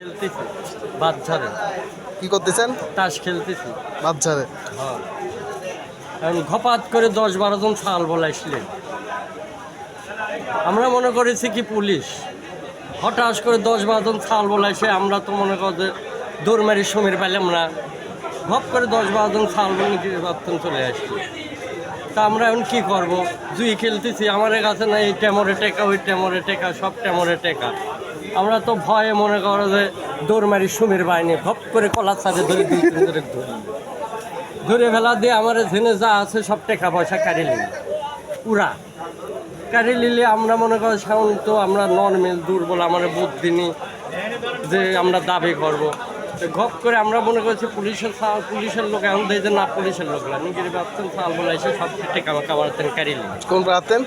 খেলতেছি বাচ্চারে। কি করতেছেন? তাস খেলতেছি বাচ্চারে। হ্যাঁ। এখন ঘপাত করে 10-12 জন ছাল বলাইছিলেন। আমরা মনে করেছি কি পুলিশ, হঠাৎ করে 10-12 জন ছাল বলাইছে। আমরা তো মনে করি যে দৌড় মারি সমীর পাইলাম না, ঘপ করে 10-12 জন ছাল বলে নির্বাচন চলে আসছি। তা আমরা এখন কী করবো? জুই খেলতেছি, আমাদের কাছে না এই টেমরে টেকা, ওই টেমরে টেকা, সব টেমরে টেকা। আমরা তো ভয়ে মনে করো যে দৌড় মারি সুমির বাইনি, ঘপ করে কলার সাথে ধরে ধরে ফেলা দিয়ে আমার ঝেনে যা আছে সব টাকা পয়সা কাড়ি নিল পুরা কাড়ি নিলে। আমরা মনে করি সাউন্ড তো আমরা নর্মেল দুর্বল, আমার বুদ্ধি নেই যে আমরা দাবি করবো। ঘপ করে আমরা মনে করছি পুলিশের লোক এখন দেয় যে না, পুলিশের লোকরা নিজের ভাবতেন সাল বলে এসে সব টেকা মাকা মারতেন কাড়ি নিল। কোন প্রার্থেন?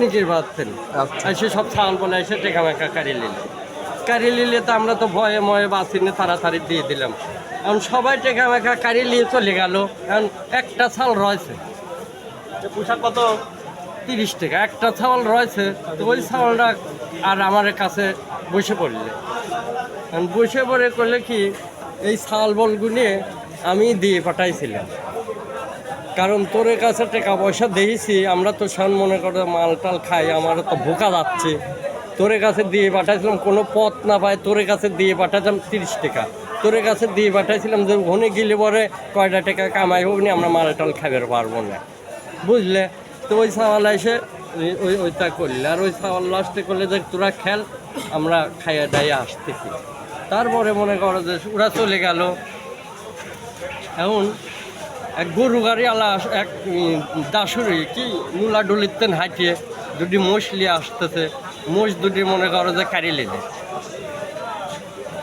নিজের ভাবতেন এসে সব সাল বলে এসে টেকা মাকা কাড়ি নিল। কাড়ি নিলে তো আমরা তো ভয়ে ময়ে বাঁচি নিয়ে তাড়াতাড়ি দিয়ে দিলাম। এখন সবাই টেকা মেকা কাড়ি নিয়ে চলে গেল। এখন একটা ছাল রয়েছে, পোশাক কত? 30 টাকা একটা ছাল রয়েছে। তো ওই ছালটা আর আমার কাছে বসে পড়লে, এখন বসে পড়ে করলে কি এই ছাল বলগুলো আমি দিয়ে পাঠাইছিলাম, কারণ তোর কাছে টাকা পয়সা দিয়েছি। আমরা তো সান মনে করে মাল টাল খাই, আমার তো ভোকা যাচ্ছে। তোর কাছে দিয়ে পাঠাইছিলাম, কোনো পথ না পায় তোর কাছে দিয়ে পাঠাতাম 30 টাকা। তোর কাছে দিয়ে পাঠাইছিলাম যে ওখানে গেলে পরে কয়টা টাকা কামাই হোক নি, আমরা মাল টাল খাবার পারবো না, বুঝলে? তো ওই সাওয়াল এসে ওইটা করলে, আর ওই সাওয়াল লাস্টে করলে যে তোরা খেল, আমরা খাইয়া দাইয়া আসতেছি। তারপরে মনে করো যে ওরা চলে গেল। এখন এক গরু গাড়ি আলা এক দাসুরি কি নুলা ডলিতেন হাঁটিয়ে দুটি মোষ লিয়ে আসতেছে। মোষ দুটি মনে করো যে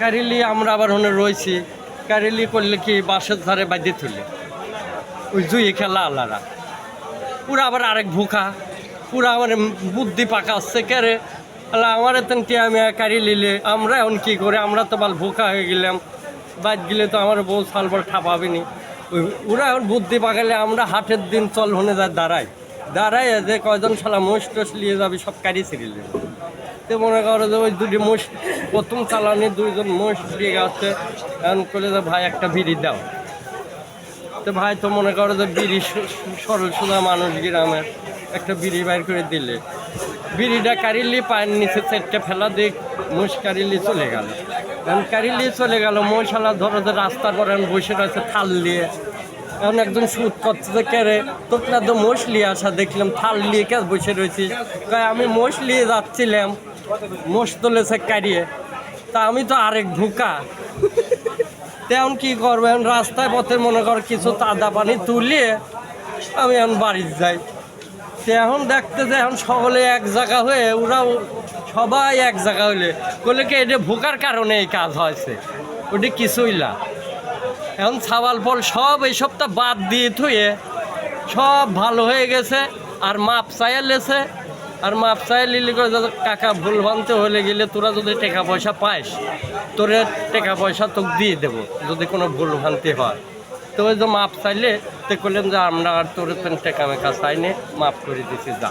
কারিলি আমরা আবার ওখানে রয়েছি। কারিলি করলে কি বাঁশের ধারে বাঁধে তুলে ওই জুই খেলা আলারা পুরা আবার আরেক ভুকা পুরা আমার বুদ্ধি পাকা আসছে কেরে আল্লাহ আমার এতেন কি আমি কারি লিলে আমরা এখন কী করে? আমরা তো বাল ভুকা হয়ে গেলাম, বাদ গেলে তো আমার বউ সালবার ঠাপাবেনি। ওরা এখন বুদ্ধি পাকালে আমরা হাটের দিন চল হনে যায় দাঁড়ায় যে কয়জন শালা মোষ টোষ নিয়ে যাবি সব কারি ছিঁড়িলে। তো মনে করো যে ওই দুটি মোষ প্রথম চালানি 2জন মোষ দিয়ে গেছে। এখন করলে যে ভাই একটা বিড়ি দাও। তো ভাই তো মনে করো যে বিড়ি সরল সোজা মানুষ গ্রামের, একটা বিড়ি বাইর করে দিলে বিড়িটা কারিলি পায়ের নিচে 4টে ফেলা দিয়ে মোষ কারিলি চলে গেল। এখন কারিলি চলে গেল, মশালা ধরো যে রাস্তার পর এখন বসে রয়েছে থাল নিয়ে। এখন একজন সুদ করছে যে কেরে তোর না তো মোষ নিয়ে আসা দেখলাম, থাল নিয়ে কে বসে রয়েছিস? আমি মোষ নিয়ে যাচ্ছিলাম, মোষ তুলেছে কারিয়ে। তা আমি তো আরেক ভুকা, তেমন কি করবো? এখন রাস্তায় পথে মনে কর কিছু তাজা পানি তুলিয়ে আমি এখন বাড়ির যাই। সে এখন দেখতে যে এখন সকলে এক জায়গা হয়ে ওরাও সবাই এক জায়গা হইলে বলে কি এটা ভোকার কারণে এই কাজ হয়েছে, ওটি কিছুই না। এখন ছাওয়াল ফল সব এই সপ্তাহ বাদ দিয়ে থুয়ে সব ভালো হয়ে গেছে। আর মাপ চাইয়া লেছে, আর মাপ চাইয়া লিলি করে কাকা ভুল ভানতে হলে গেলে তোরা যদি টাকা পয়সা পাইস, তোরে টাকা পয়সা তোকে দিয়ে দেবো যদি কোনো ভুল ভ্রান্তি হয়। তো ওই যে মাপ চাইলে তো করলেন যে আমরা আর তোর টাকা মেকা চাইনে মাফ করে দিছি যা।